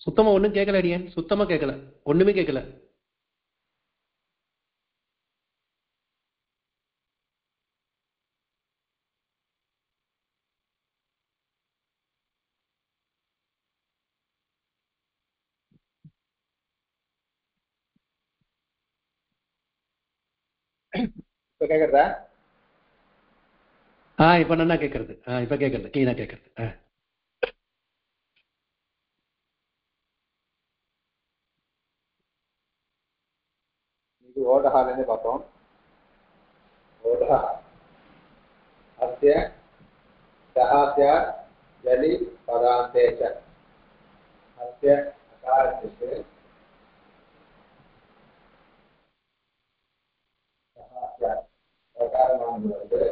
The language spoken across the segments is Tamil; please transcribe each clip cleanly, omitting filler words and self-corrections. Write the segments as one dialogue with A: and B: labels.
A: சுத்தமா ஒண்ணும் கேட்கல அடியேன், சுத்தமா கேட்கல, ஒண்ணுமே கேட்கல.
B: இப்ப கேக்குறதா?
A: இப்ப நல்லா கேட்கறது. இப்ப கேட்கறது, கிளீனா கேட்கறது.
B: இது ஓடஹாலன்னு பார்த்தோம். ओढः अस्य सहास्य जलि पदान्ते च अस्य अकारस्य सहास्य प्रकारमानं वर्तते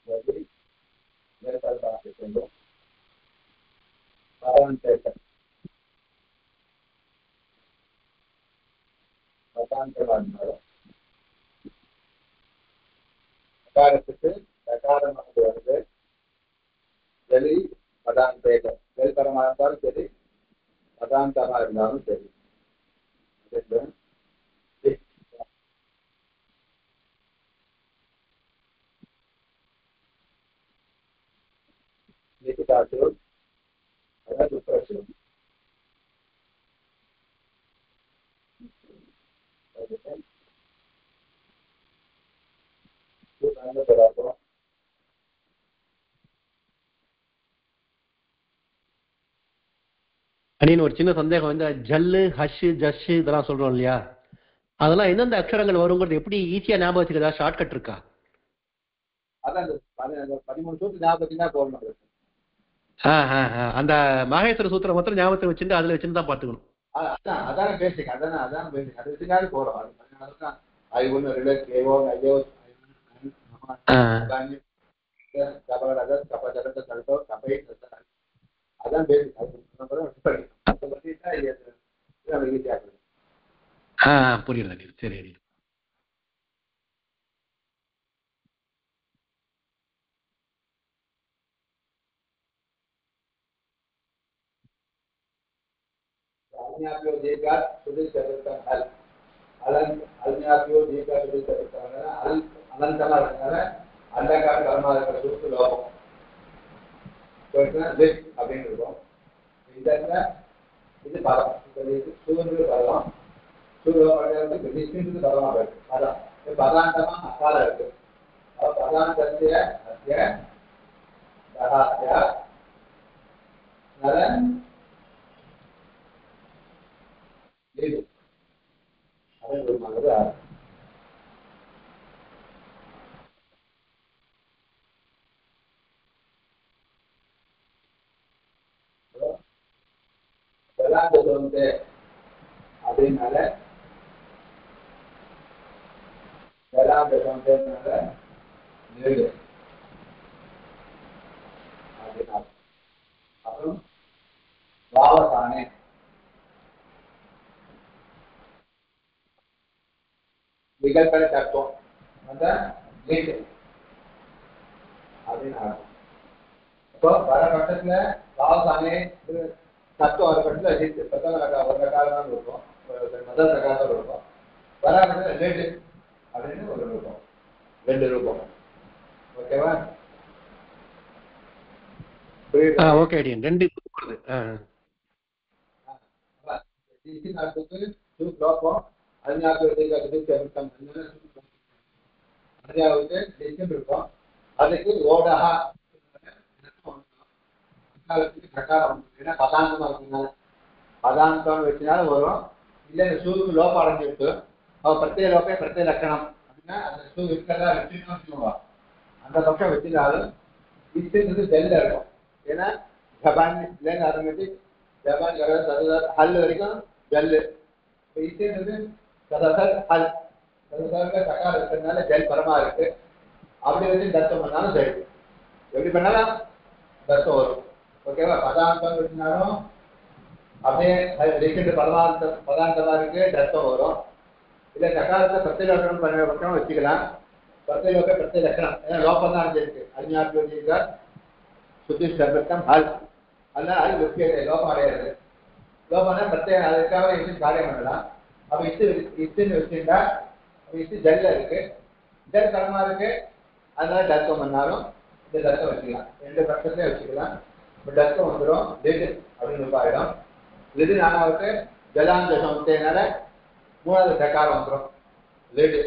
B: जलि जलपदान्ते पदान्ते च पदान्तमानं अकारस्य प्रकारमानं वर्तते जलि पदान्ते च जल परमार्थात् जलि पदान्तमानं जलि लिखितासु अनदुप्रसु
A: அடியேன் ஒரு சின்ன சந்தேகம் வந்து ஜல்லு, ஹஷ், ஜஷ் இதெல்லாம் சொல்றோம் இல்லையா, அதெல்லாம் எந்தெந்த அக்ஷரங்கள் வருங்கிறது எப்படி ஈஸியா ஞாபகம் வச்சுக்கிறதா ஷார்ட்கட் இருக்கா?
B: அதான் 13 சூத்திரம் ஞாபகத்துக்கு தான் போடணும்.
A: அந்த மகேஸ்வர சூத்திரம் மாத்திரம் ஞாபகத்தை வச்சுட்டு அதுல வச்சுட்டு தான் பாத்துக்கணும்.
B: அதான் பேசிக் அதான் பேசிக் அது வச்சுக்காது போறோம். அதனாலதான் ஐ ஒன்று ரிலேட் ஏவோ ஐயோ அதான் பேசிக்
A: புரியுது. சரி அடி.
B: अल्न्याप्यो दीर्घात् सुधि चतुर्थं हल् अल्न्याप्यो दीर्घात् सुधि चतुर्थं हल् अनन्तमा இருக்கனால அண்டகார கர்மாதிபதி சூத்து லோகம் போயிட்டுனா லிப் அப்படின்னு இருக்கும். இதென்ன இது பதம், இது சூழ்நிலை பதம், சூழ்நிலை லிஸ்டின் பதமா இருக்கு. அதான் பதாந்தமா அக்கால இருக்கு. பதாந்தத்திய அத்திய சகாத்திய நர இது அதன் ஒரு மாதிரி வந்து அப்படின்னால வேளாண்மைனால நேரு அப்படின்னா அப்புறம் பாவசானே விகல்பனை தத்துவம் அந்த லிங்க் அப்படின்னா இப்போ வர பட்சத்துல பாவசானே தத்துவம் வர பட்சத்துல பிரதம ஒரு காலம் இருக்கும், முதல் பிரகாரம் இருக்கும். வர பட்சத்துல ரெண்டு அப்படின்னு ஒரு ரூபம், ரெண்டு ரூபம். ஓகேவா?
A: ஓகே அடியன். ரெண்டு வருது.
B: அதுக்கு ஓடஹா பதாந்தமா இருக்குனால பதாந்தம் வச்சுனாலும் வரும். இல்ல இந்த சூருக்கு லோபம் அடைஞ்சிருக்கு, அவ பிரத்யேக லோபே பிரத்யேக லட்சணம் அப்படின்னா அந்த சூ இருக்கிறதா வச்சுக்கணும்னு சொல்லுவா. அந்த பக்கம் வச்சுனாலும் இஸ்து ஜெல்ல இருக்கும். ஏன்னா ஜபான் இல்லைன்னு ஆட்டோமேட்டிக் ஜபான் ஹல் வரைக்கும் ஜல்லு. இஸ்து சதசர் ஹல் சதசர்ல சக்கார் இருக்கிறதுனால ஜெல் பரமா இருக்கு. அப்படி வச்சு தர்த்தம் பண்ணாலும் சரி, எப்படி பண்ணாலும் தர்த்தம் வரும். ஓகேவா? பதாந்தம் வச்சுனாலும் அப்படியே பதாந்தமா இருக்கு, தர்த்தம் வரும். இல்ல சக்காரத்தை பிரத்யேகம் பண்ண வச்சுக்கலாம். பிரத்யேக லோகே பிரத்யேக லட்சணம். ஏன்னா லோகம் தான் அடைஞ்சிருக்கு. அஞ்ஞாத்வதீக சுத்தி சர்வத்தம் ஹல். அதனால அது முக்கிய லோகம் அடையாது. லோகம்னா பிரத்யேக அதுக்காக இட்டு காரியம் பண்ணலாம். அப்ப இட்டுன்னு வச்சுட்டா இட்டு ஜல்ல இருக்கு, ஜல் கடமா இருக்கு, அதனால டஸ்கம் பண்ணாலும் இந்த டஸ்கம் வச்சுக்கலாம். 2 பட்சத்துலேயே வச்சுக்கலாம். இப்போ டஸ்கம் வந்துடும் லிட் அப்படின்னு ஆயிடும். லிடு நானாவுக்கு ஜலாந்தசம் வந்ததுனால 3வது டக்காரம் வந்துடும் லிடு.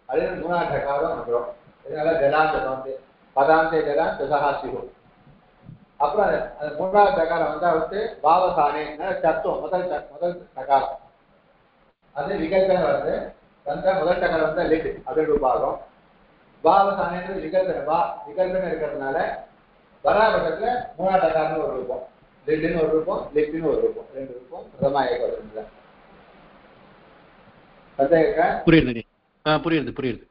B: அதே 3வது டக்காரம் வந்துடும். இதனால ஜலாந்தசம் வந்து பதாந்தே ஜலாம் தசஹாசிகும். அப்புறம் அந்த 3வது டக்காரம் வந்து பாவசானே தத்துவம் முதல் டக்காரம் அது விகல்பனை வருது. வந்த முதல் டக்காரம் வந்தா லிட் அப்படின்னு பாகம். பாவசானேன்றது விகல்பனை இருக்கிறதுனால பராபகத்துல 3வது டக்காரம்னு ஒரு ரூபம், லிட்டுன்னு ஒரு ரூபம், லிட்டுன்னு ஒரு ரூபம், 2 ரூபம் பிரதமா ஏக.
A: புரியுது. புரியுது.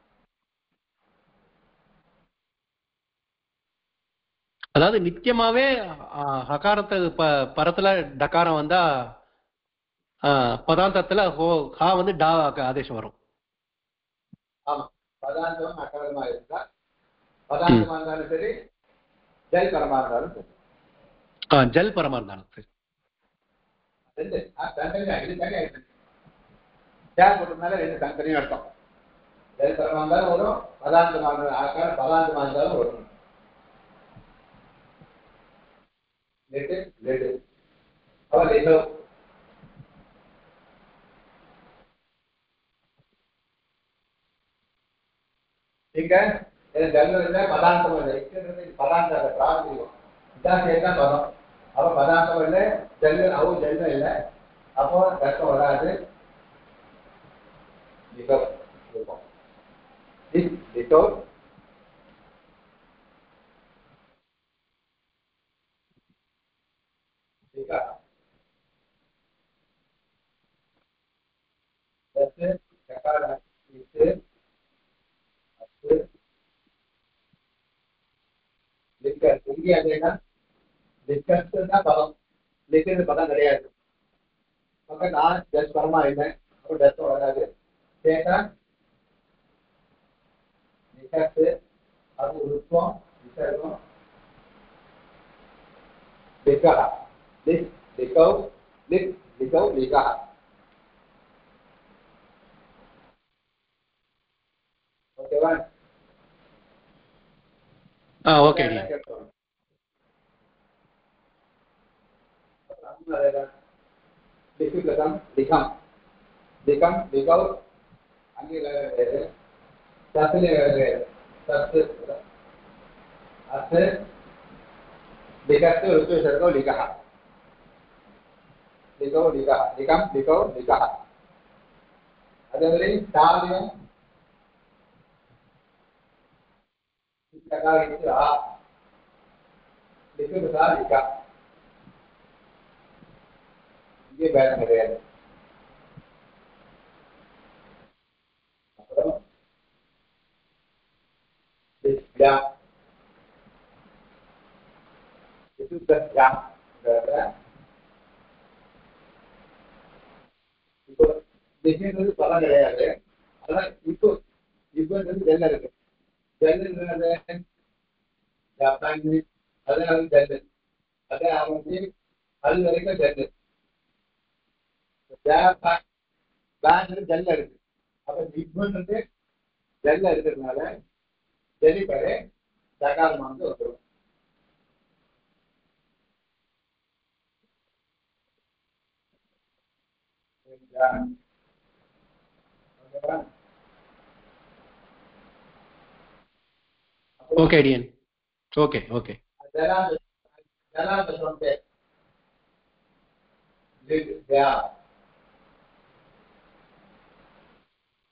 A: அதாவது நித்தியமாவே ஹகாரத்தை பரத்துல டகாரம் வந்தா பதாந்தத்துல ஹா வந்து டா ஆதேசம் வரும்.
B: ஆமா, பதாந்தம் அகாரமா இருந்தா பதாந்தமா இருந்தாலும் சரி, ஜல் பரமா இருந்தாலும் சரி.
A: ஜல் பரமா இருந்தாலும் சரி.
B: ரெண்டு போட்டதுனால 2 தனித்தனியும் அர்த்தம். ஜல் பரமா இருந்தாலும் வரும், பதாந்தமா ஆக்காரம் பதாந்தமா இருந்தாலும் வரும். லெடு அவ லிடோ ठीक है. ஜல்ல பதாந்தம் இல்லை, பதாந்த பிராந்தியம் இதான் சேர்த்தா பதம். அப்ப பதாந்தம் இல்லை, ஜல்லு அவு ஜல்ல இல்லை, அப்போ தர்க்கம் வராது. லிடோ லிடோ ठीक है. जैसे टकार इसे लिखकर இங்கே அதேனா லிக்கர்ஸ்னா பதம், லிக்கர் பதம் கிடையாது. அப்ப நான் ஜஸ்ட் பரமா இல்லை, அப்போ டஸ்ட் வராது. கேட்டா லிக்கர்ஸ் அது உருவம் விசர்க்கம் लिखा लिखो लिखा. ओके वन
A: ओके
B: लिखम लिखम लिखम लिखो अंगे लगे ससले लगे सस अस लिखते उसको सरको लिखा लिखो लिखा लिखम लिखो लिखा. அதே மாதிரி தாலியம் टकार आ लिखो बता लिखा. ये बैठ में गया लिखा itu terjang berada itu di sini itu pala கிடையாது. ஆனா இப்போ வந்து ஜெல் இருக்கு. ஜெல்லுங்கிறது ஜப்பான் அதனால ஜெல் அதே அவங்க அது வரைக்கும் ஜெல் ஜப்பான் பேங்க் ஜெல் இருக்கு. அப்ப ஜிப்பன் வந்து ஜெல் இருக்கிறதுனால ஜெலிப்படை தகாரம் வந்து வந்துடும்.
A: ओके डियन ओके ओके
B: जलांत சொன்னே லிட்யா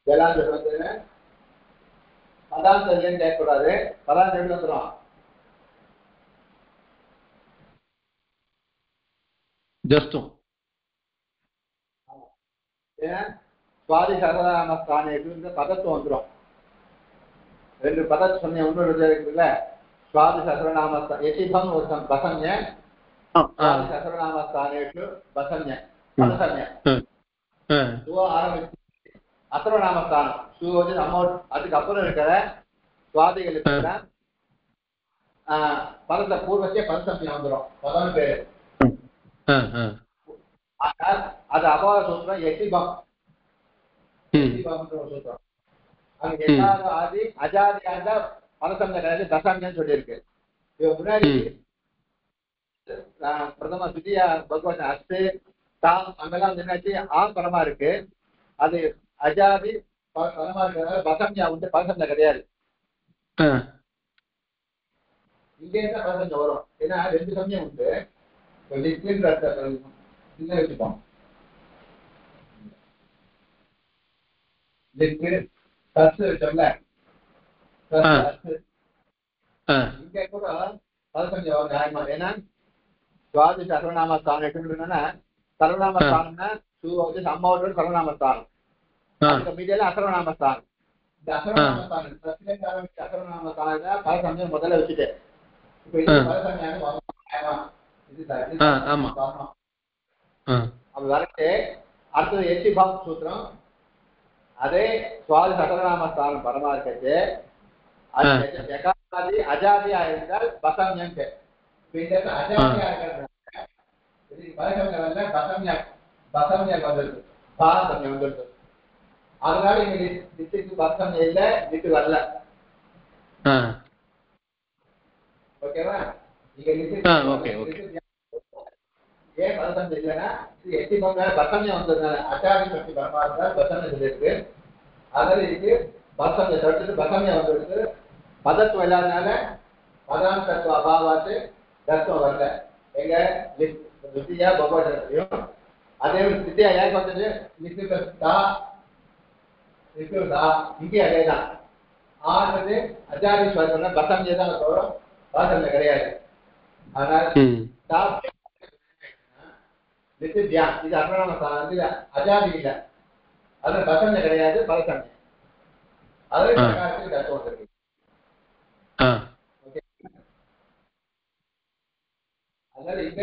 B: ஜலாந்த சொன்னே பதாந்தம் ஏன் கேட்கக்கூடாது. பதாந்தம் எப்படி வந்துடும்?
A: ஜஸ்டும்
B: ஏன் சுவாதி சர்வநாம ஸ்தானேஷு பதத்துவம் வந்துடும். 2 பதத்தை சொன்னேன். ஒன்று இருக்குல்ல சுவாதி சர்வநாம எசிபம் ஒரு பசஞ்ச சுவாதி சர்வநாம ஸ்தானேஷு பசஞ்ச பதசஞ்ச சுவ ஆரம்பிச்சு அசர்வநாம ஸ்தானம் சு வந்து நம்ம அதுக்கு அப்புறம் இருக்கிற சுவாதிகளுக்கு எல்லாம் பதத்தை பூர்வத்தையே பதசம்யம் வந்துடும், பதம்னு பேரு. ஆனால் அது அபார சூத்திரம் எட்டிபம் ஒரு சூத்திரம். அங்க எட்டாவது ஆதி அஜாதியா இருந்தா பதசம்யம் கிடையாது, தசாமியம் சொல்லியிருக்கு. இவ முன்னாடி பிரதம சுத்தியா பகவத் அஸ்து தாம் அங்கெல்லாம் என்னாச்சு ஆம் பரமா இருக்கு. அது அஜாதி பரமா இருக்கிறதுனால பசம்யா உண்டு, பதசம்யம் கிடையாது. இங்கே இருந்தா பதசம்யம் வரும். ஏன்னா 2 சமயம் உண்டு. வச்சுப்போம் சொல்ல இங்க கூட பதசம்யம் நியாயமா. ஏன்னா சுவாதி சர்வநாம ஸ்தானம் எடுத்துக்கிட்டோம்னா சர்வநாம ஸ்தானம்னா அம்மாவோட சர்வநாம ஸ்தானம், மீடியில அசர்வநாம ஸ்தானம். இந்த அசர்வநாம ஸ்தானம் அசர்வநாம ஸ்தானம் பதசம்யம் முதல்ல வச்சுட்டு இப்ப இது பதசம்யம் அப்ப வரட்டு. அடுத்தது எட்டிபாம் சூத்திரம். அதே சுவாதி சகரநாம ஸ்தானம் பரமா இருக்கிறது. எகாதி அஜாதியா இருந்தால் பசம்யம். அஜாதியா இருக்கிறது பசம்யம் வந்துருக்கு, பாசம்யம் வந்துருக்கு. அதனால இங்க லிட்டுக்கு பசம்யம் இல்ல, லிட்டு வரல. ஓகேவா? இங்க லிட்டு ஏன் பதசம்யம் இல்லைன்னா இது எட்டிபம் பசம்யம் வந்ததுனால அஜாதி பற்றி பரமா இருந்தால் பசம்யம் சொல்லியிருக்கு. அதில் இதுக்கு பசம்யம் தடுத்துட்டு பசம்யம் வந்துருக்கு. பதத்துவம் இல்லாதனால பதான தத்துவ அபாவாத்து தத்துவம் வரல. எங்க வித்தியா பகவத்தையும் அதே வித்தியா ஏன் வந்தது இங்கே அதேதான். ஆனது அஜாதி சொல்ற பசம்யம் தான் வரும், பதசம்யம் கிடையாது. அதனால இது அசர்வநாம அஜாதி இல்லை, அது பசம்யம் கிடையாது, பதசம்யம். அது தத்துவம் இருக்கு. அதனால இங்க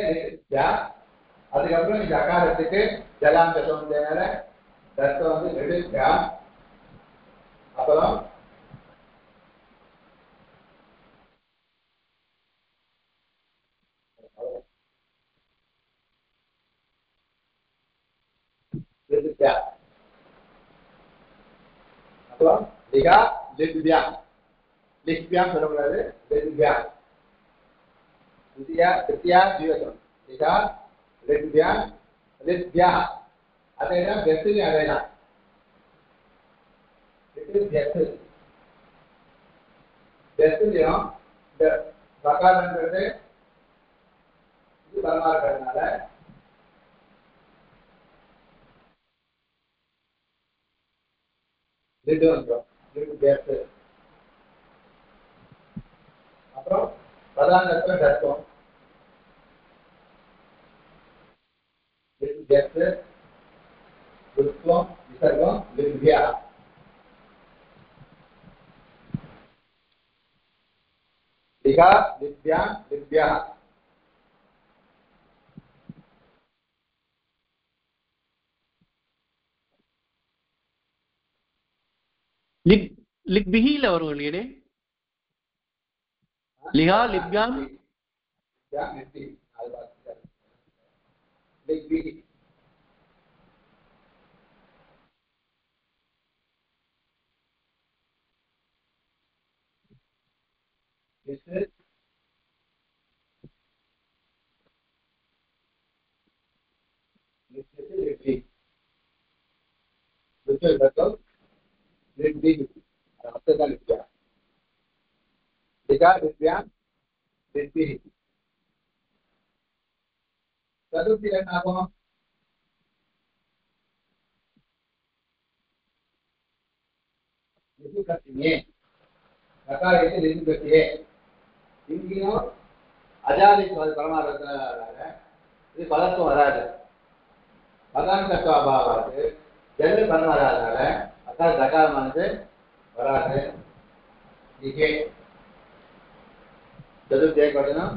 B: அதுக்கப்புறம் இந்த அகாரத்துக்கு ஜலாந்தம் தத்துவம் வந்து நெடுக்கா. அப்புறம் அப்புறம் லிகா லித்யா, லித்யாம் சொல்லக்கூடாது, லித்யா தித்தியா தித்தியா ஜீவசம் லிகா லித்யா லித்யா. அதேதான் பெஸ்ட்லயும் அதேதான். பெஸ்ட்லயும் இந்த பகாரங்கிறது இது பரமா இருக்கிறதுனால அப்புறம் பிரதானத்துவம் தத்துவம் விசர்கம் லித்யா. லிகா லித்யா லித்யா.
A: லிக்பிஹில வரும் இல்லையே, லிஹா லிப்யாம்
B: லிக்பிஹி. சதுர்த்தி என்ன ஆகும்? இங்கேயும் அஜாதி பரமாத்ம இது பதத்துவம் வராது, பதான தத்துவ அபாவாது ஜெல்லு பலம் வராதனால அக்கா தகாரமானது வராது. இங்கே சதுர்த்தியை பார்த்தணும்.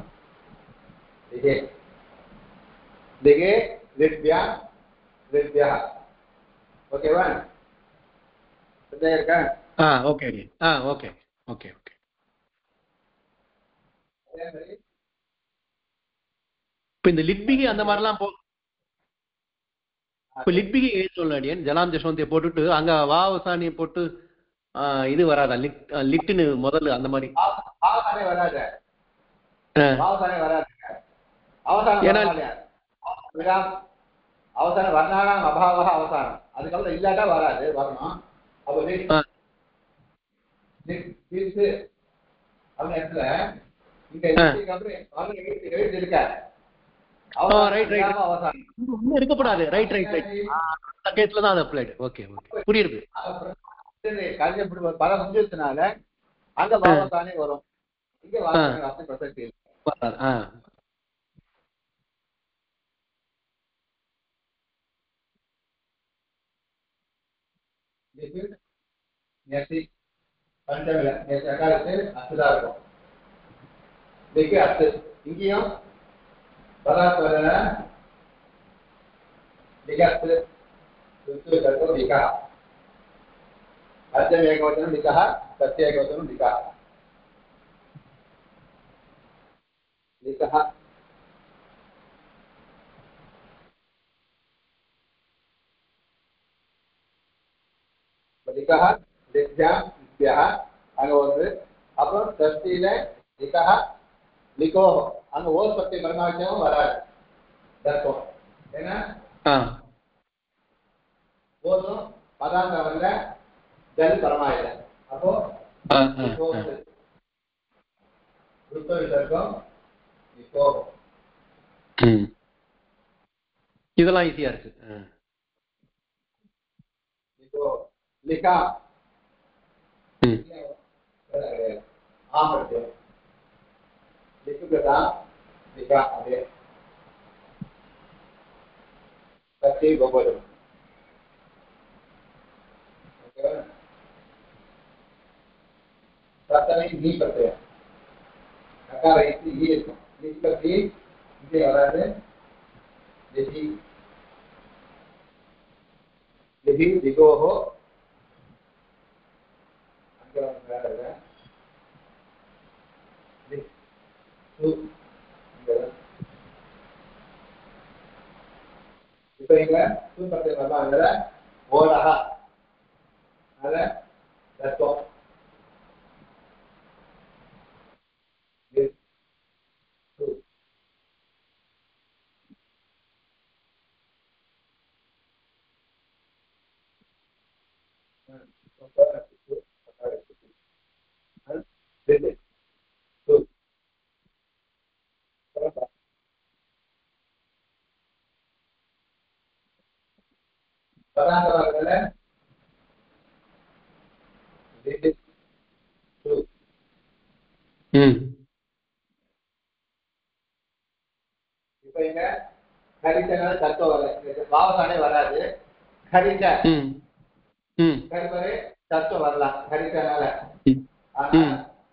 B: दिगे दिगे लिप्या लिप्या ओकेवा समझ आया क्या?
A: हाँ ओके ओके ओके ओके
B: அதே மாதிரி
A: இப்ப இந்த லிட்பிகை அந்த மாதிரிலாம் இப்ப லிட்பிகை எழுதணும் அடியன் ஜலாம் ஜஸ்வந்தியை போட்டுட்டு அங்க வாவசானியை போட்டு இது வராதா லிட்டுன்னு முதல்ல அந்த மாதிரி
B: அவசானே வராது. அவசானே வராது. அவசானம் அவசானம் வர்ணானாம் அபாவ அவசானம். அதுக்கப்புறம் இல்லாட்டா வராது, வரணும். அப்போ அந்த இடத்துல இங்க எழுதி இருக்க
A: இருக்கப்படாது. ரைட் ரைட் ரைட் கேஸ்ல தான் அது அப்ளைடு. ஓகே ஓகே புரியுது.
B: பல முடிஞ்சதுனால அங்க பாவத்தானே வரும், இங்க வார்த்தை பிரசக்தி பஞ்சமில்லை. அத்துதான் இருக்கும். இன்னைக்கு அத்து இங்கேயும் பதார்த்த நிகத்து நிகா அர்த்தம் ஏகவச்சனம் நிகா சத்திய ஏகவச்சனம் நிகா நிகா நிகா நித்யா நித்யா அங்க வந்து அப்புறம் சஷ்டியில நிகா நிகோ அங்க ஓஸ் பத்தி பரமாட்சமும் வராது தர்க்கம். ஏன்னா ஓதும் பதார்த்தம் வரல, ஜல் பரமா இல்லை. அப்போ தர்க்கம் நிகோ
A: இதெல்லாம் ஈஸியா இருக்கு.
B: நிகோ லிகா ஆமர்த்தியம் லிக்குதான் லிகா அதே சக்தி கோபுரம். சத்தனை நீ பிரத்யம் அக்கார ஈ இருக்கும். நிஷ்பத்தி இங்கே வராது. லிஹி லிஹி திகோஹோ அங்கே வேற இப்ப இங்க சூப்பத்தை வரலாங்கிற ஓடகா அத தத்துவம் பதாந்தவர்கள இப்ப இங்க கரிசனால தத்துவம் வர பாவசானே வராது. கரிச கரிபரே தத்துவம் வரலாம் கரிசனால. ஆனா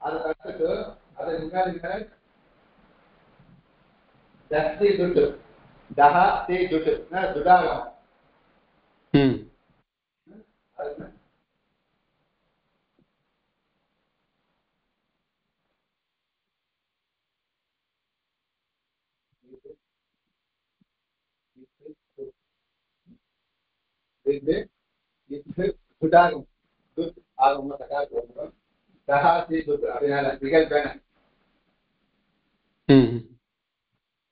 B: அதை தத்துட்டு அதை முன்னாடி தஸ்தி துட்டு தஹா தீ துட்டு துடாகம் துடாகம் துட் ஆகும் தகாரம் தஹா தீ துட்டு அப்படினால நிகழ் பேன.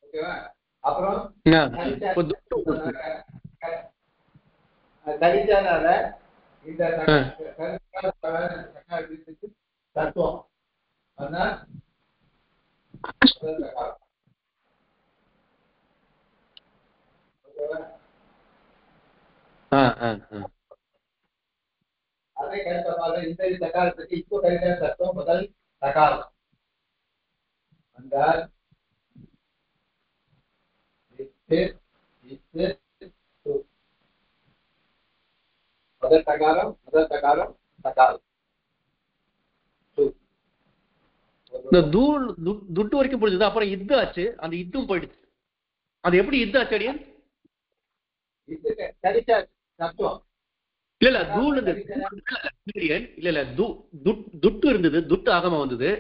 B: ஓகேவா? அப்புறம் கரிச்சானால இந்த தத்துவம் அதே கருத்தமாக இந்த தகாரத்துக்கு இப்போ கரிசன தத்துவம் முதல் தகாரம் வந்தால் முதல் தகாரம் தகாரம்
A: இந்த துட்டு வரைக்கும் புரிஞ்சது. அப்புறம் இது ஆச்சு, அந்த இதுவும் போயிடுச்சு. அது எப்படி இது ஆச்சு அடியன்? இல்ல இல்ல தூள் இல்ல இல்ல துட்டு இருந்தது, துட்டு ஆகமா வந்தது.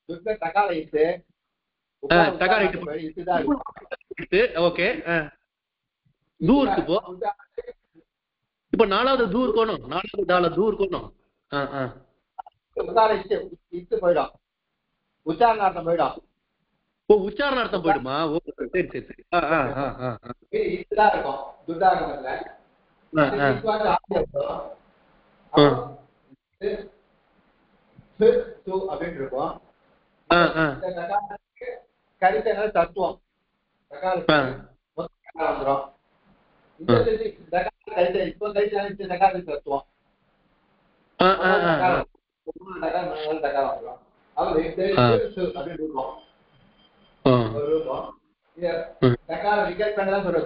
B: துட்ல தக்கார இட்டு
A: தக்கார இட்டு
B: இட்டுதான் இருக்கும்.
A: ஓகே. தூருக்கு போ. இப்ப நாலாவது தூர் கோணும். நாலாவது தால தூர் கோணும்.
B: உதார இட்டு போயிடும். உச்சாரணார்த்தம் போயிடும்.
A: ஓ உச்சாரணார்த்தம் போயிடுமா? ஓ சரி சரி சரி.
B: இதுதான் இருக்கும் துட்டாகமத்துல. அப்படின்னு இருக்கும். கரிசன தத்துவம் வந்துடும்.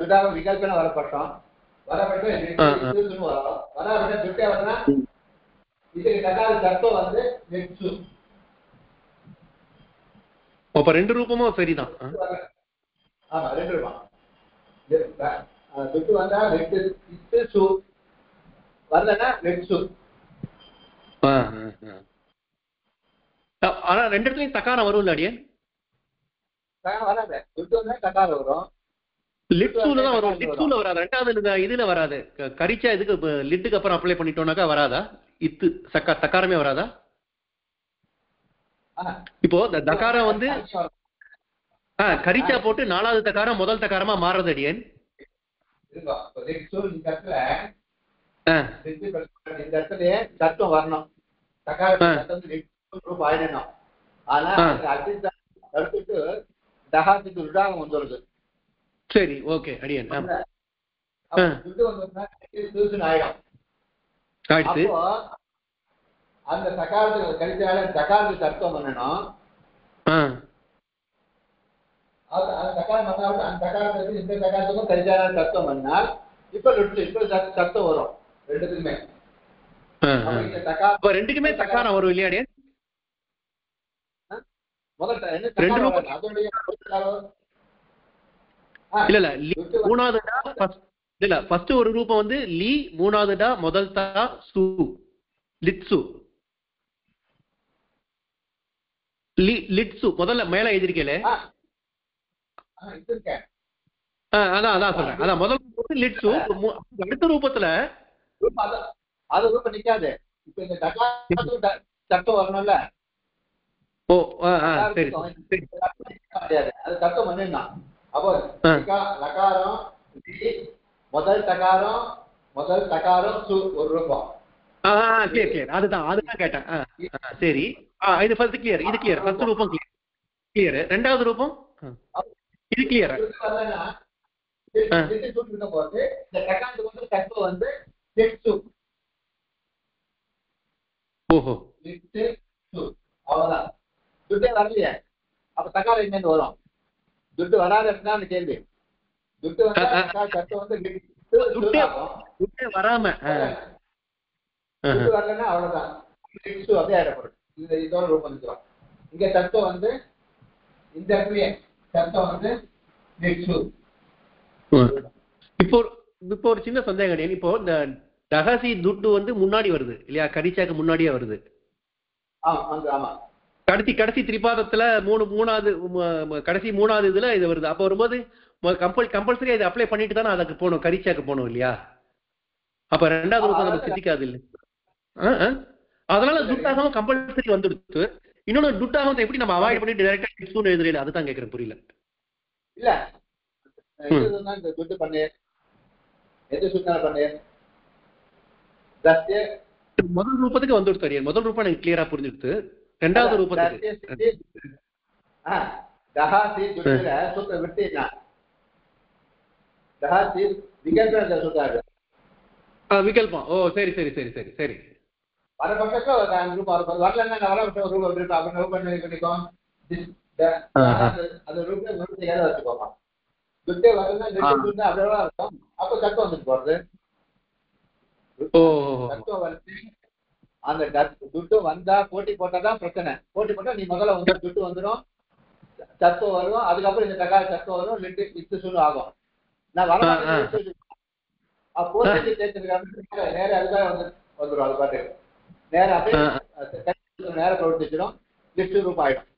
B: தத்துவம் விகல்பன வரப்பட்டோம். வரப்பட்டு வராவிட துட்டே வரனா இதுக்கு தக்கார தத்துவம் வந்து நெட்சு.
A: அப்ப ரெண்டு ரூபமும் சரிதான்.
B: ஆமா ரெண்டு ரூபம். துட்டு வந்தா நெட்டு இட்டு சு வரலன்னா நெட்சு.
A: ஆனா ரெண்டு இடத்துலயும் தக்காரம் வரும் இல்ல அடியே?
B: வராது. துட்டு வந்தா தக்கார வரும்.
A: லிட்ஸூல தான் வரும். லிட்ஸூல வராது. ரெண்டாவது இதுல வராது. கரிச்சா இதுக்கு லிட்டுக்கு அப்புறம் அப்ளை பண்ணிட்டோம்னாக்கா வராதா? இத்து தக்காரமே வராதா? இப்போ இந்த தக்காரம் வந்து கரிச்சா போட்டு நாலாவது தக்காரம் முதல் தக்காரமா மாறுறது அடியேன்.
B: இந்த இடத்துல சத்தம் வரணும். தக்காரம் ஆயிடணும். ஆனா அடுத்துட்டு தகாத்துக்கு விடாகம் வந்துடுது.
A: சரி ஓகே அடியன்.
B: அந்த தக்காரத்துக்கு கரிச்சால தக்காரத்துக்கு தத்துவம் பண்ணணும். அந்த தக்காரத்துக்கு இந்த தக்காரத்துக்கும் கரிச்சால தத்துவம் பண்ணால் இப்ப சத்தம் வரும் ரெண்டுக்குமே.
A: ரெண்டுக்குமே தக்காரம் வரும் இல்லையா? இல்ல மூணாவதுடா இல்ல ஃபர்ஸ்ட் ஒரு ரூபம் வந்து லீ, மூணாவதுடா முதல் தா சு லிட்சு. லிட்சு முதல்ல மேல எழுதிருக்கேல. அதான் சொல்றேன். அதான் முதல் ரூபம் லிட்சு. அடுத்த ரூபத்துல
B: அது ரூபம் நிக்காது. இப்ப இந்த தத்துவம் வரணும்ல.
A: ஓ சரி
B: அது தத்துவம் பண்ணிடலாம். அப்போ லகாரம் முதல் தகாரம் சு ஒரு ரூபம்.
A: கிளியர் அதுதான் கேட்டேன். சரி இது ஃபர்ஸ்ட் கிளியர். இது கிளியர். ஃபர்ஸ்ட் ரூபம் கிளியர். ரெண்டாவது ரூபம் இது கிளியர்.
B: போது இந்த தகாரத்துக்கு வந்து தத்துவம் வந்து லிட்சு.
A: ஓஹோ
B: லிட்சு சு அவ்வளவுதான். துட்டே வரலையே அப்ப தக்காரம் எங்க வரும்? துட்டு வராத அந்த கேள்வி. துட்டு
A: வராம
B: வரலன்னா அவ்வளவுதான். அப்படியே ஆயிடப்படும். இதோட ரூபம் வந்துடும். இங்க தத்துவம் வந்து இந்த இடத்துலயே தத்துவம் வந்து
A: இப்போ ஒரு சின்ன சந்தேகம். இப்போ இந்த டகாசி துட்டு வந்து முன்னாடி வருது இல்லையா? கரிச்சாக்கு முன்னாடியே வருது.
B: ஆமா
A: கடைசி திரிபாதத்துல மூணாவது கடைசி மூணாவது இதுல இது வருது. அப்ப வரும்போது கம்பல்சரி இதை அப்ளை பண்ணிட்டு தானே அதுக்கு போகணும், கரிச்சாக்கு போகணும் இல்லையா? அப்ப ரெண்டாவது ரூபம் நமக்கு சித்திக்காது இல்லை? அதனால துட்டாகவும் கம்பல்சரி வந்துடுச்சு. இன்னொன்னு துட்டாகவும் எப்படி நம்ம அவாய்ட் பண்ணி டைரக்டா டிஸ்கவுண்ட் எழுதுறீங்க? அதுதான் கேட்கறேன். புரியல.
B: இல்ல இந்த துட்டு பண்ணு எது சுத்தம் பண்ணு
A: முதல் ரூபத்துக்கு வந்துடுச்சு தெரியும். முதல் ரூபம் எனக்கு கிளியரா புரிஞ்சிடுச்சு. ரெண்டாவது ரூபத்துக்கு
B: தகாசி துட்டுல சுத்த விட்டீங்கன்னா தகாசி விகல்பம் சுத்தாது.
A: விகல்பம். ஓ சரி சரி சரி சரி சரி.
B: வரப்பட்டக்கு ரூபம் வரலன்னா வரப்பட்ட ரூபம் அப்படின்னு ரூபம் பண்ணிக்கும். அது ரூபம் ஏழை வச்சுக்கோமா. துட்டே வரலன்னா அப்படியே இருக்கும். அப்ப தத்துவம் வந்துட்டு போறது. தத்துவம் வந்து அந்த துட்டு வந்தா போட்டி போட்டாதான் பிரச்சனை. போட்டி போட்டா நீ முதல்ல வந்து துட்டு வந்துடும், தத்துவம் வரும். அதுக்கப்புறம் இந்த தக்காளி தத்துவம் வரும். லிட்டு சொல்லு ஆகும். நான் வர போட்டி சேர்த்துருக்காங்க. நேரம் அதுக்காக வந்துடும். அது பாட்டு நேரம் அப்படியே நேரம் பிரவர்த்திச்சிடும். லிட்டு ரூபாய் ஆயிடும்.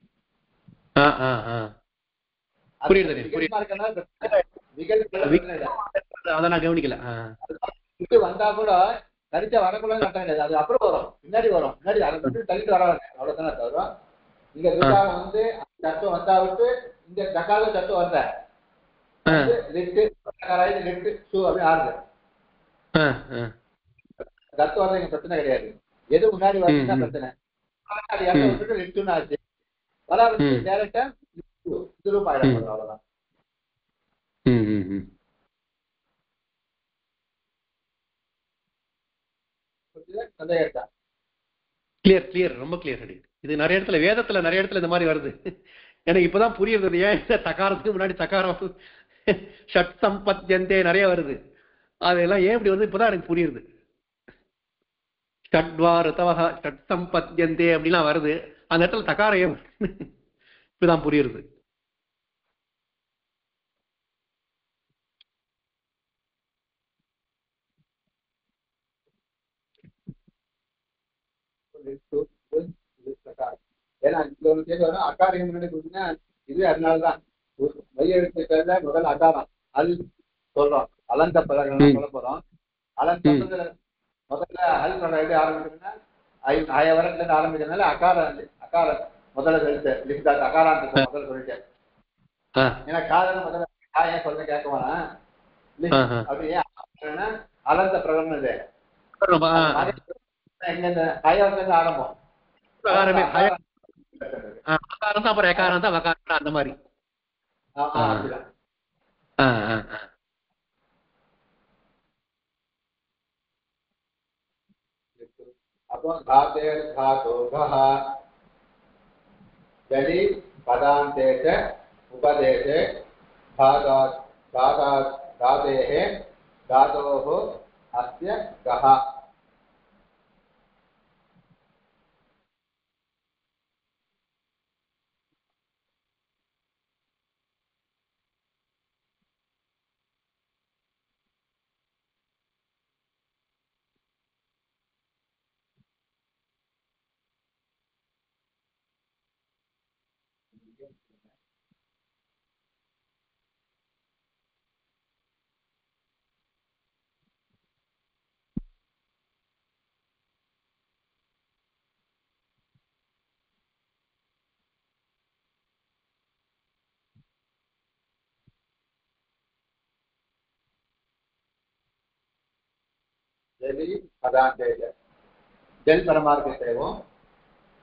A: புரியுது அதை நான் கவனிக்கல.
B: இது வந்தா கூட கரிச்சா வரக்குள்ள கட்டம் கிடையாது, அது அப்புறம் வரும், பின்னாடி வரும், பின்னாடி அதை விட்டு தள்ளிட்டு வராது, அவ்வளவுதானே தவிர இங்க விசாகம் வந்து தத்துவம் வந்தா விட்டு இந்த தக்காத தத்துவம் வந்த லிட்டு லிட்டு ஷூ அப்படி ஆடுது தத்துவம் வந்து இங்க பிரச்சனை கிடையாது. எது முன்னாடி வருதுன்னா பிரச்சனை. அது இடத்த விட்டுட்டு லிட்டுன்னு ஆச்சு, வர வச்சு டேரக்டா திரும்ப ஆயிடும், அவ்வளவுதான்.
A: கிளியர் கிளியர், ரொம்ப கிளியர். இது நிறைய இடத்துல வேதத்துல நிறைய இடத்துல இந்த மாதிரி வருது. எனக்கு இப்பதான் புரியுது ஏன் தகாரத்துக்கு முன்னாடி தகாரம் ஷட் சம்பத்யந்தே நிறைய வருது. அதெல்லாம் ஏன் இப்படி வந்து இப்பதான் எனக்கு புரியுது. ஷட்வா ரிதவஹ ஷட் சம்பத்யந்தே அப்படிலாம் வருது, அந்த இடத்துல தகாரம் ஏன் இப்பதான் புரியுது.
B: ஏன்னா ஒரு கேள்வி வரும், அக்காரம் முன்னாடி கொடுத்தீங்கன்னா இது அதனாலதான் மையெழுத்துக்கள்ல முதல்ல அகாரம் அது சொல்றோம், அலந்த பதங்கள் சொல்ல போறோம். அலந்த முதல்ல அல் எப்படி ஆரம்பிக்கிறதுன்னா வரத்துல இருந்து ஆரம்பிக்கிறதுனால அகாரம் முதல்ல எழுத்து லிஸ்ட் அகாராந்த முதல்ல சொல்லிட்டேன். ஏன்னா காதல முதல்ல ஏன் சொல்ல கேட்க வேணாம் அப்படியே அலந்த பிரகடனம் இது எங்க ஹயவரத்துல ஆரம்பம்
A: அந்த மாதிரி.
B: அப்போ जलि पदान्ते च उपदेशे धातेः धातोः अस्य गः. जलि पदान्ते च जल परमार्थे वो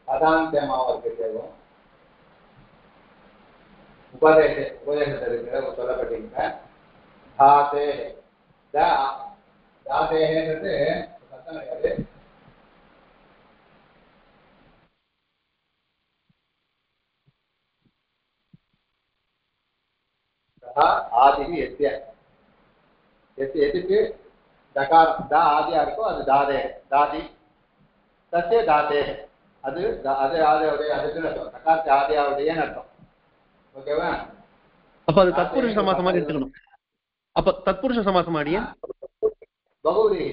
B: पदान्ते मावर्गे वो उपदेश उपदेशदरिद्र சொல்லப்பட்டிருக்க धाते धाते ன்றது சத்தம் கிடையாது. ஆதிவி எத்திய எதுக்கு दकार दा आदि अर्को அது दादे दादी तस्य दाते அது அது ஆதியோடைய அதுக்கு அர்த்தம் தகாரத்தை ஆதியோடையன்னு அர்த்தம். ஓகேவா?
A: அப்ப அது தத்புருஷ சமாசமா எடுத்துக்கணும். அப்ப தத்புருஷ சமாசம் ஆடிய
B: பகுரி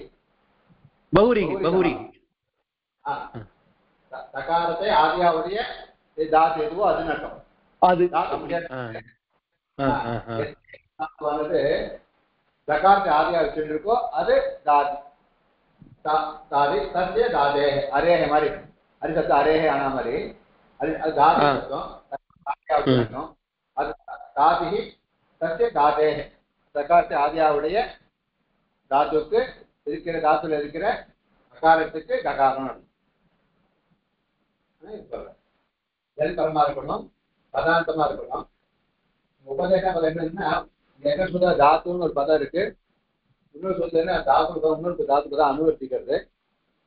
A: பகுரி பகுரி
B: தகாரத்தை ஆதியோடைய தாத் எதுவோ அதுன்னு அர்த்தம்.
A: அது
B: வந்து दकार आदि वच्चो अदे दादी दादी तस्य दादे अरे है मारी अरे शब्द अरे है आना मारी अरे दादी அது दादी तस्य दादे दकार ஆதியாவுடைய தாத்துக்கு இருக்கிற தாத்துல இருக்கிற அகாரத்துக்கு ககாரம். ஜல் பரமா இருக்கணும், பதாந்தமா இருக்கணும். உபதேசம் என்னன்னா என்ன சொல்ற தாத்துன்னு ஒரு பதம் இருக்கு, இன்னொரு சொல்லுன்னா தாத்து பதம், இன்னொரு தாத்து பதம் அனுவர்த்திக்கிறது.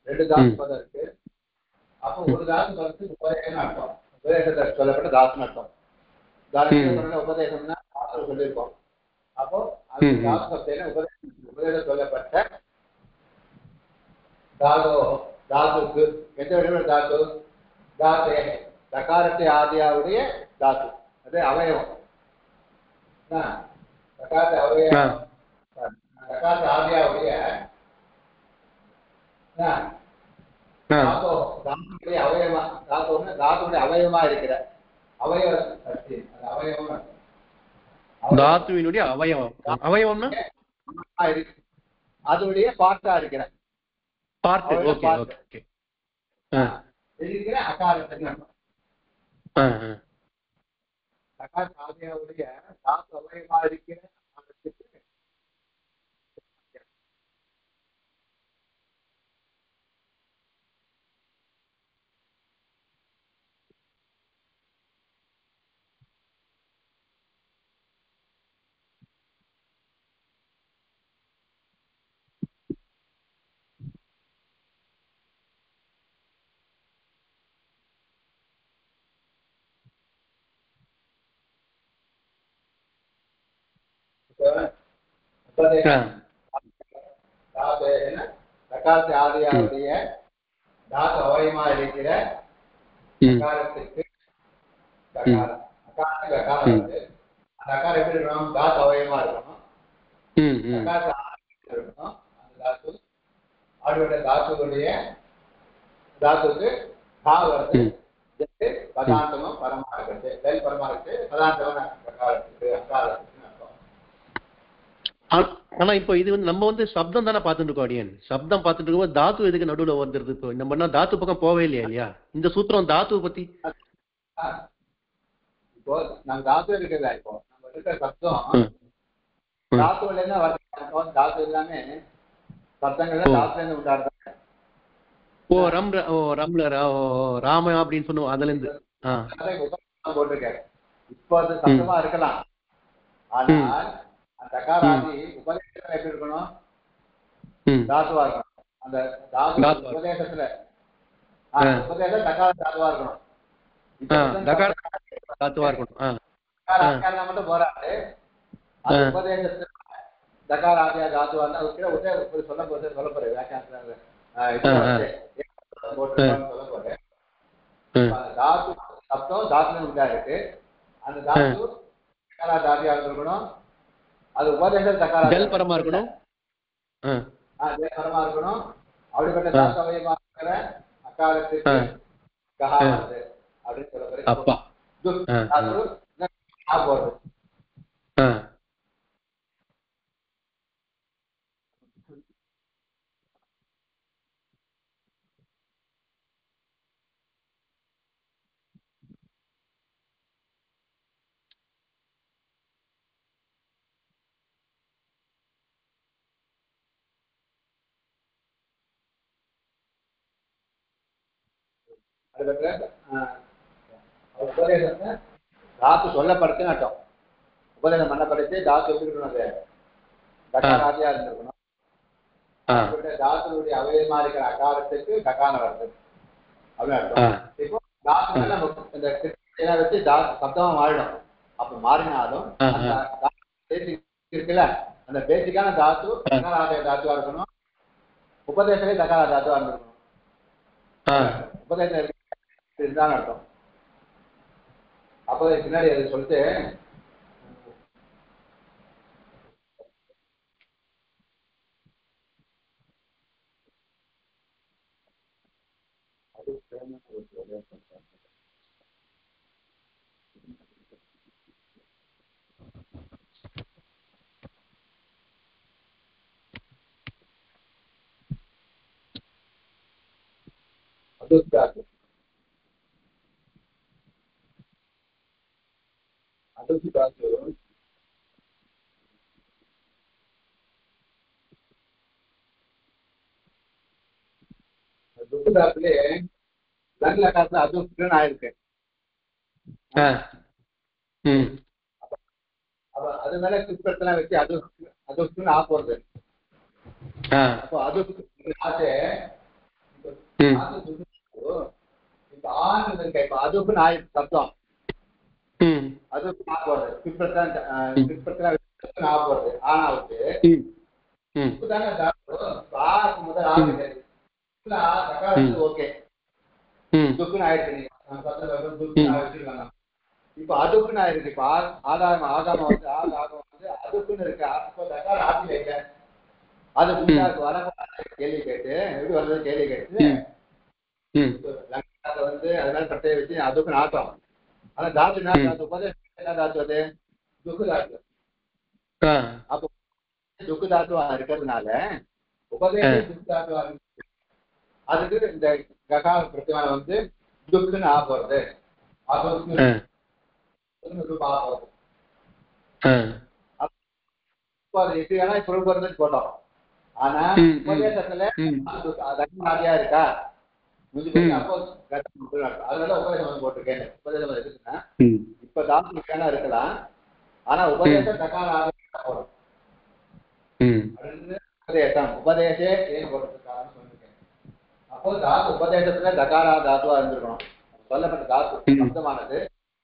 B: ரெண்டு தாத்து பதம் இருக்கு. அப்போ ஒரு தாத்து பதத்துக்கு உபதேசம்னு அர்த்தம், உபதேசத்தை சொல்லப்பட்ட தாத்துன்னு அர்த்தம். உபதேசம்னா தாத்து சொல்லியிருக்கோம். அப்போ அந்த தாத்து பதத்தின உபதேசம் சொல்லப்பட்ட தாதோ தாத்துக்கு எந்த விட தாத்து தாத்தே தகாரத்தை ஆதியாவுடைய தாத்து, அது அவயவம். ஆதியாவுடைய அவயவமா தாத்துடைய அவயவமா இருக்கிற அவயவ சக்தி, அது அவயவம்.
A: தாத்துவினுடைய அவயவம். அவயவம்னா
B: அதனுடைய பார்ட்டா இருக்கிற
A: பார்ட். Okay okay.
B: இருக்கிற அகாரத்துக்கு அகார சாதியாவுடைய தாத்து அவயமா இருக்கிற அகாரத்துக்கு தக்காரத்தை ஆதியாவுடைய தாத்து அவயமா இருக்கிற அகாரத்துக்கு அகாரத்துக்கு அகாரம் வந்து அந்த அகாரம் எப்படி இருக்கணும்? தாத்து அவயமா இருக்கணும். இருக்கணும் அந்த தாத்து ஆடுடைய தாத்துடைய தாத்துக்கு கா வருது. பதாந்தமும் பரமா இருக்குது. வெல் பரமா இருக்கு. பதாந்தமான அகாரத்துக்கு அகாரத்துக்கு
A: ஆனா இப்போ இது வந்து நம்ம வந்து சப்தம் தானே பார்த்துட்டு இருக்கோம். அடியன் சப்தம் பார்த்துட்டு இருக்கும்போது தாத்து எதுக்கு நடுவுல வந்துருது? இப்போ நம்ம தாத்து பக்கம் போவே இல்லையா? இந்த சூத்திரம் தாத்துவை பத்தி
B: இப்போ நம்ம தாத்து இருக்குல்ல, இப்போ நம்ம இருக்கிற சப்தம் தாத்துல இருந்து வர தாத்து எல்லாமே சப்தங்கள்ல தாத்துல இருந்து உண்டாடுறாங்க.
A: ராம அப்படின்னு சொல்லுவோம். அதுல இருந்து
B: போட்டிருக்காரு. இப்போ அது சப்தமா இருக்கலாம். ஆனால் அந்த தகாராதி உபதேசத்துல எப்படி இருக்கணும்? தாத்துவா இருக்கணும். அந்த தாத்து உபதேசத்துல உபதேசம் தகார தாத்துவா இருக்கணும். மட்டும் போராது. அந்த உபதேசத்துல தகார ஆதியா தாத்துவா இருந்தா சொல்ல போறேன் வியாக்கியானத்துல சொல்ல போறேன். தாத்து சப்தம் தாத்துல உண்டா இருக்கு. அந்த தாத்து தகாரா தாதியா இருக்கணும். அது உபதேசம் தக்காரமா இருக்கணும். இருக்கணும். அப்படிப்பட்ட தாத்தவயமா இருக்கிற அக்காலத்துக்கு அப்படின்னு சொல்ல போறது. உபதேசத்தை தாத்து சொல்லப்படுத்துன்னு அர்த்தம். உபதேசம் பண்ணப்படுத்து தாத்து எப்படி இருக்கணும்? அது தக்காராதியா இருந்திருக்கணும். தாத்துடைய அவயமா இருக்கிற அகாரத்துக்கு தக்கான வருது அப்படின்னு அர்த்தம். இப்போ தாத்து இந்த வச்சு சப்தமா மாறிடும். அப்ப மாறினாலும் அந்த இருக்குல்ல, அந்த பேசிக்கான தாத்து தக்காராதிய தாத்துவா இருக்கணும். உபதேசமே தக்காரா தாத்துவா இருந்திருக்கணும். உபதேசம் இதுதான் அர்த்தம். அப்போ பின்னாடி அது சொல்லிட்டு துப்புதாத்திலே நல்ல காலத்துல அதுக்குன்னு ஆயிருக்கு. அது மேல கிருப்பத்தெல்லாம் வச்சு அதுக்குன்னு ஆப்போறது. அப்போ அதுக்கு இப்ப ஆண் இருக்க. இப்ப அதுக்குன்னு ஆயிருக்கு சப்தம். அதுக்கு ஆப்போறது கிருப்பத்தெல்லாம் ஆப்போறது. ஆனாவுக்கு முதல் ஆறு ஓகே துக்குன்னு ஆயிருக்கு. இப்ப அதுக்குன்னு ஆயிருக்கு. இப்ப ஆகாம வந்து அதுக்குன்னு இருக்கு. ஆட்சியில இல்ல. அது வர கேள்வி கேட்டு எப்படி வர்றது கேள்வி கேட்டு வந்து அதனால பட்டையை வச்சு அதுக்குன்னு ஆட்டம். ஆனா தாத்து என்ன தாத்து உபதேசம் என்ன தாத்து அது துக்கு தாத்து. அப்போ துக்கு தாத்துவா இருக்கிறதுனால உபதேசம் துக்கு தாத்துவா இருக்கு. அதுக்கு இந்த ககார பிரத்தியான வந்து துக்குன்னு ஆக போறது. எப்படி வேணா இப்ப போறதுன்னு போட்டோம். ஆனா உபதேசத்துல தகுதியா இருக்கா அப்போ அதனால உபதேசம் போட்டிருக்கேன். உபதேசம் இருக்குன்னா இப்ப தாத்து வேணா இருக்கலாம். ஆனா உபதேசம் தக்கான போடும். உபதேசம் உபதேசே ஏன் போடுறதுக்காக சொல்லிருக்கேன். அப்போ தாத்து உபதேசத்துல தகாரா தாத்துவா இருந்திருக்கணும். சொல்லப்பட்ட தாத்து சப்தமானது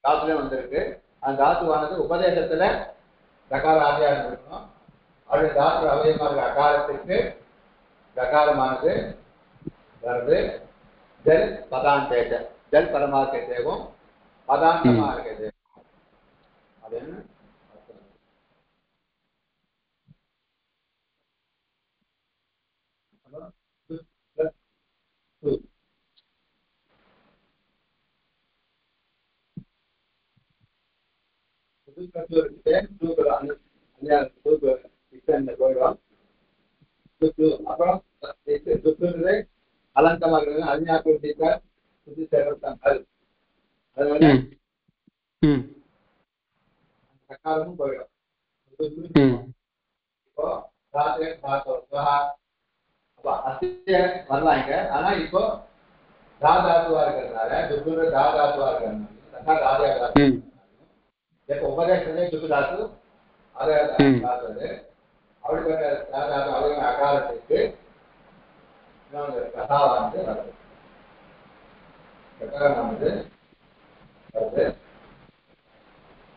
B: தாத்துல வந்திருக்கு. அந்த தாத்துவானது உபதேசத்துல தகார ஆதியா இருந்திருக்கணும். அவருடைய தாத்து அவயமாக அகாரத்துக்கு தகாரமானது வருது. ஜல் பதாந்தேச ஜல் பரமாக தேவும் பதாந்தமாக தேவும். அது என்ன அப்புறம் அலங்கமாக அஞ்ஞாபம் அதனால சக்காரமும் போயிடும். இப்போ வரலாம் இங்க. ஆனா இப்போ தாதாத்துவா இருக்கிறதுனால துக்குற தாதாத்துவா இருக்கிறதுனால இப்ப உபதேசத்திலே துக்கு தாத்து அதை தாத்துவது அவளுக்கு தாதாத்து அவங்க அகாரத்துக்கு கதாவானது வருது. கதாவானது வருது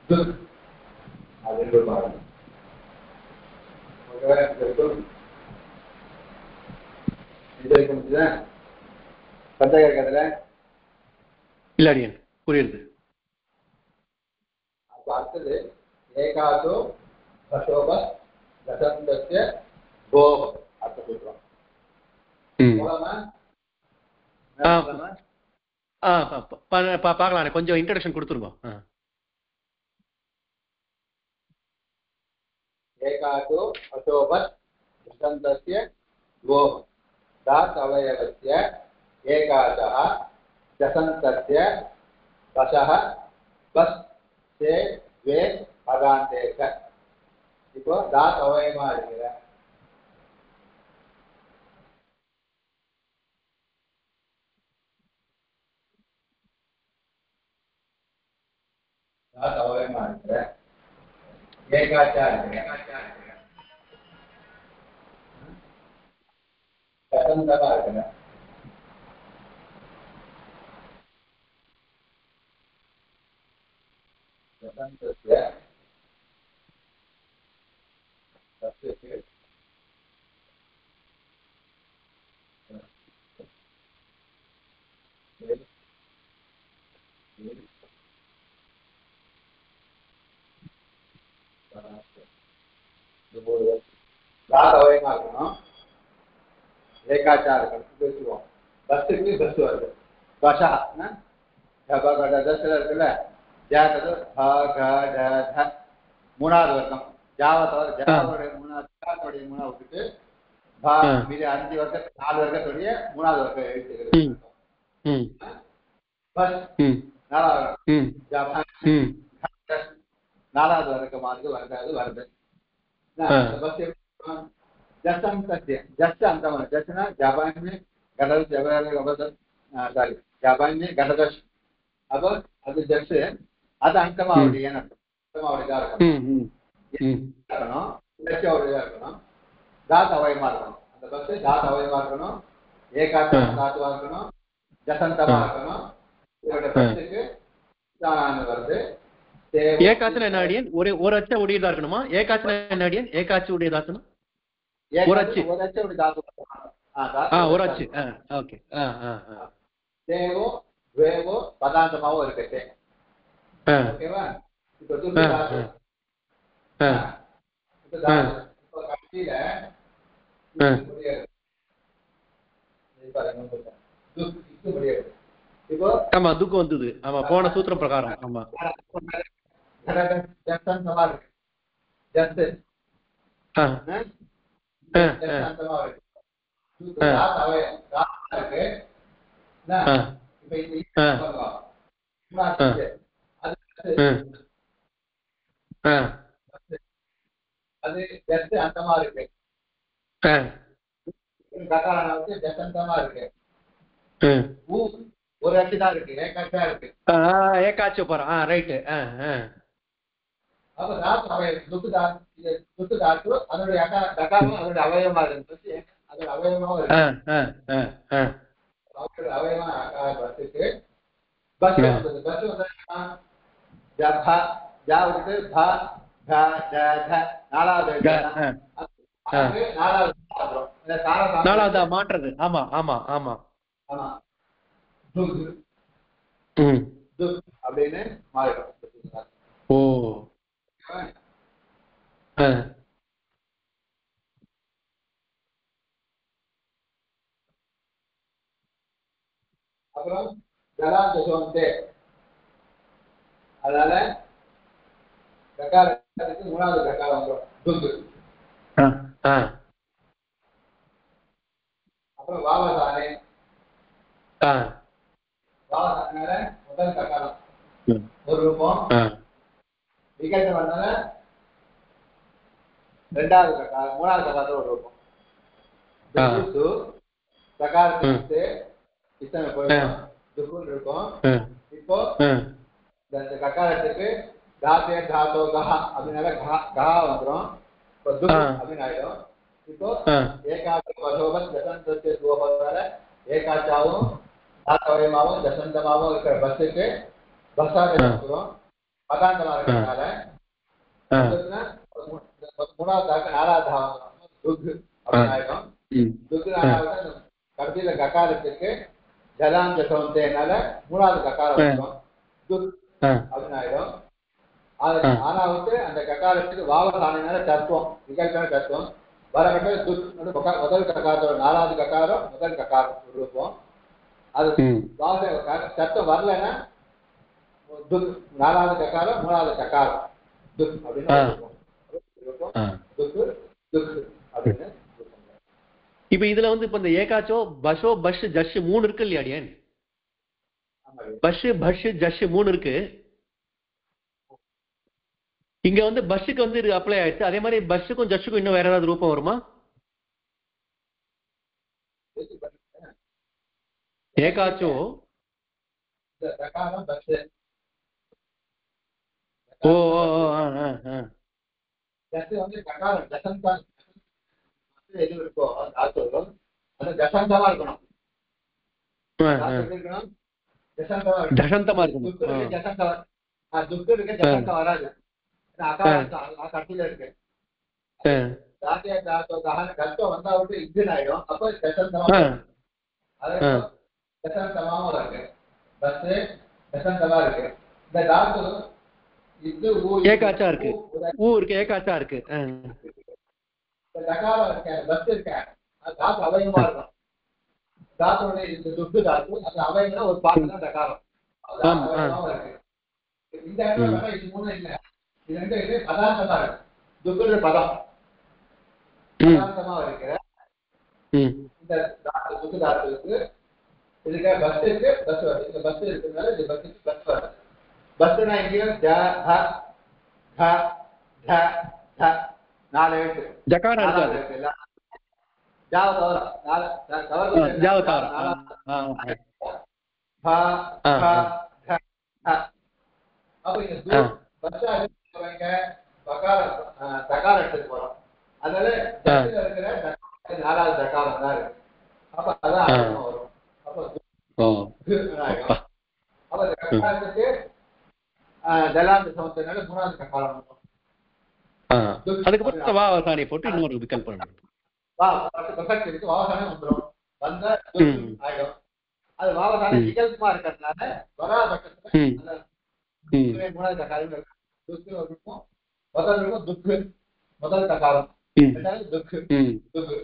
B: துக் அது பாருங்க.
A: இல்லாடியன் புரியுது.
B: அப்ப அடுத்தது ஏகாதோ அசோப தசந்தஸ்ய கோப அர்த்தம் சொல்றோம்.
A: பார்க்கலாம். கொஞ்சம் இன்ட்ரோடக்ஷன் கொடுத்துருங்க.
B: ஏகாதோ அசோப தசந்தஸ்ய கோப தாத் அவயவஸ்ய ஏகாதः தசந்தஸ்ய தசः பஸ் சே வே பதாந்தேக. இப்போ தாத் அவயமா இருக்கிற தாத் அவயமா இருக்கிற ஏகாச்சா இருக்கிற தசந்தமா இருக்கிற தசந்தஸ்ய தஸ்ய தாத்தவயமா இருக்கணும். ஏகாச்சா இருக்கணும். பேசுவோம். பஸ்ஸுக்கு பஸ் வருது. பஷா தஸ்ல இருக்குல்ல ஜாத்தது மூணாவது வர்க்கம் ஜாவ தவிர ஜாவோடைய மூணாவது விட்டுட்டு மீது 5 வர்க்கத்துக்கு 4 வர்க்கத்துடைய மூணாவது வர்க்கம் எழுத்துக்கிறது. பஸ் நாலாவது வர்க்கமானது வருது. பஸ் जस्ट अंतम जस्ना जापान में गडल सारी जापान में गडदश अब அது ஜஸ்ட் அது அங்கமாவடி ஏன அங்கமாவடியா இருக்கணும். லட்சியாவடியா இருக்கணும். தாத் அவயமா இருக்கணும். அந்த பஸ் தாத் அவயமா இருக்கணும். ஏகாச்ச தாத்துவா இருக்கணும். ஜசந்தமா இருக்கணும். இதோட பஸ்ஸுக்கு தான வருது.
A: ஏகாச்சன என்ன அடியன் ஒரு அச்ச உடையதா இருக்கணுமா? ஏகாச்சன என்ன அடியன் ஏகாச்ச உடையதா இருக்கணும். ஒரு அச்சு ஓகே.
B: தேவோ துவேவோ பதாந்தமாவோ இருக்கட்டே. ஓகேவா? இப்போ துக்கு தாத்து இப்போ கடைசியில துக்கு முடியாது. இப்போ
A: ஆமா துக்கம் வந்தது. ஆமா போன சூத்திரம் பிரகாரம். ஆமா
B: ஜஸ்தமா இருக்கு. ஜஸ்ட்
A: ஆ
B: அந்தமா இருக்கு. இருக்கு அது ஜஸ்ட் அந்தமா இருக்கு. ஜசந்தமா இருக்கு. ஒரு அச்சு தான் இருக்கு. ஏகாட்சா இருக்கு.
A: ஏகாட்சி போறோம். ரைட்டு.
B: அப்ப தாத்து அவயம் துக்கு தாத்து அதனுடைய டகாரம் அதனுடைய அவயமா இருந்துச்சு. அதோட அவயமாவும் இருக்கு. அவயமா பஸ்ஸுக்கு பஸ் வந்தது. பஸ் வந்தா ஜாவுக்கு நாலாவது
A: நாலாவதா மாற்றுறது. ஆமா ஆமா ஆமா
B: ஆமா அப்படின்னு மாறிடும்.
A: ஓ
B: அப்புறம் ஜலாந்தே அதனால ககாரத்துக்கு மூணாவது ககாரம் வந்துடும். அப்புறம் வாவதானே வாவதானால முதல் ககாரம் ஒரு ரூபம். விகல்பம் வந்தால ரெண்டாவது ககாரம் மூணாவது ககாரத்துல ஒரு ரூபம். ககாரத்துக்கு இத்தனை போயிடும் துக்குன்னு இருக்கும். இப்போ இந்த ககாரத்துக்கு தாத்தே தாத்தோ கஹா அப்படின்னால கஹா வந்துடும். இப்போ துக் அப்படின்னு ஆயிடும். இப்போ ஏகாட்சி வசோபத் தசந்தத்தை துவதால ஏகாட்சாவும் தாத்தவயமாவும் தசந்தமாவும் இருக்கிற பஸ்ஸுக்கு பஸ்ஸாக வந்துடும். பதாந்தமா இருக்கிறதுனால மூணாவது நாலாவது துக் அப்படின்னு ஆயிடும். துக்கு நாலாவது கடைசியில ககாரத்துக்கு ஜலாந்த சௌந்தேனால மூணாவது ககாரம் வந்துடும். துக் அப்படின்னு ஆயிடும். ஆனா அந்த ககாரத்துக்கு வாவதானால தத்துவம் விகல்பன தத்துவம் வரகட்ட துக் முதல் ககாரத்தோட நாலாவது ககாரம் முதல் ககாரம் இருப்போம். அது தத்துவம் வரலன்னா துக் நாலாவது ககாரம் மூணாவது ககாரம் துக் அப்படின்னு துக்கு துக் அப்படின்னு.
A: இப்ப இதுல வந்து இப்ப இந்த ஏகாச்சோ பஷோ பஷ் ஜஷ் 3 இருக்கு இல்லையா அடியன்? பஷ் பஷ் ஜஷ் 3 இருக்கு. இங்க வந்து பஸ்ஸுக்கு வந்து அப்ளை ஆயிடுச்சு. அதே மாதிரி பஸ்ஸுக்கும் ஜஷ்ஷுக்கும் இன்னும் வேற ஏதாவது ரூபம் வருமா? ஏகாச்சோ ஓ
B: எது இருக்கோ அது ஜசந்தமா இருக்கணும்.
A: ஜசந்தமா இருக்கணும்.
B: துக்கு இருக்கு ஜசந்தம் வராது. கட்டில இருக்கு கஷ்டம் வந்தா விட்டு இன்ஜின் ஆயிடும். அப்ப ஜசந்தமா ஜசந்தமாவும் இருக்கு. பஸ் ஜசந்தமா இருக்கு. இந்த தாத்து இது
A: ஏகாச்சா இருக்கு. இருக்கு ஏகாச்சா இருக்கு.
B: டகாரம் இருக்க பஸ் இருக்க தாத்து அவயமா இருக்கும். தாத்தோட இந்த துக்கு தாத்து அந்த அவயம்னா ஒரு பாட்டு தான் டகாரம் இருக்கு. இந்த இடத்துல இது மூணு இல்ல. இது ரெண்டு இது பதார்த்தமா இருக்கு. துக்குற பதம் பதார்த்தமா இருக்கிற இந்த துக்கு தாத்துக்கு இதுக்கு பஸ் இருக்கு. பஸ் வருது. இந்த பஸ் இருக்கிறதுனால இந்த பஸ்ஸுக்கு பஸ் வருது. பஸ்னா எங்கேயும் நாலு எழுத்து
A: ஜகாரம் இருக்காது.
B: ஜாவ தவிர
A: ஜாவ தவிர
B: அப்ப இந்த பஸ்ஸா தகாரம் எடுத்துட்டு போறோம். அதனால இருக்கிற நாலாவது தகாரம் தான் இருக்கு. அப்ப அதான் வரும். அப்ப தகாரத்துக்கு ஜலாந்த சமத்தினால மூணாவது தகாரம் வரும்.
A: அதுக்கப்புறம் வாவசானி போட்டு இன்னொரு விகல்பம் இருக்கு.
B: வாவசானம் வந்துடும். வந்தா ஆயிடும். அது வாவசானம் விகல்பமா இருக்கிறதுனால வராபட்சத்துல மூணாவது தகாரம் இருக்கும். முதல் இருக்கும் துக்கு முதல் தகாரம் துக்கு துக்கு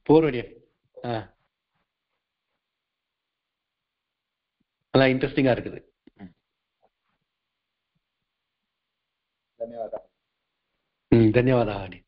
A: போர்வடியா நல்லா இன்ட்ரெஸ்டிங்கா இருக்குது.
B: ಧನ್ಯವಾದ.
A: ಧನ್ಯವಾದ.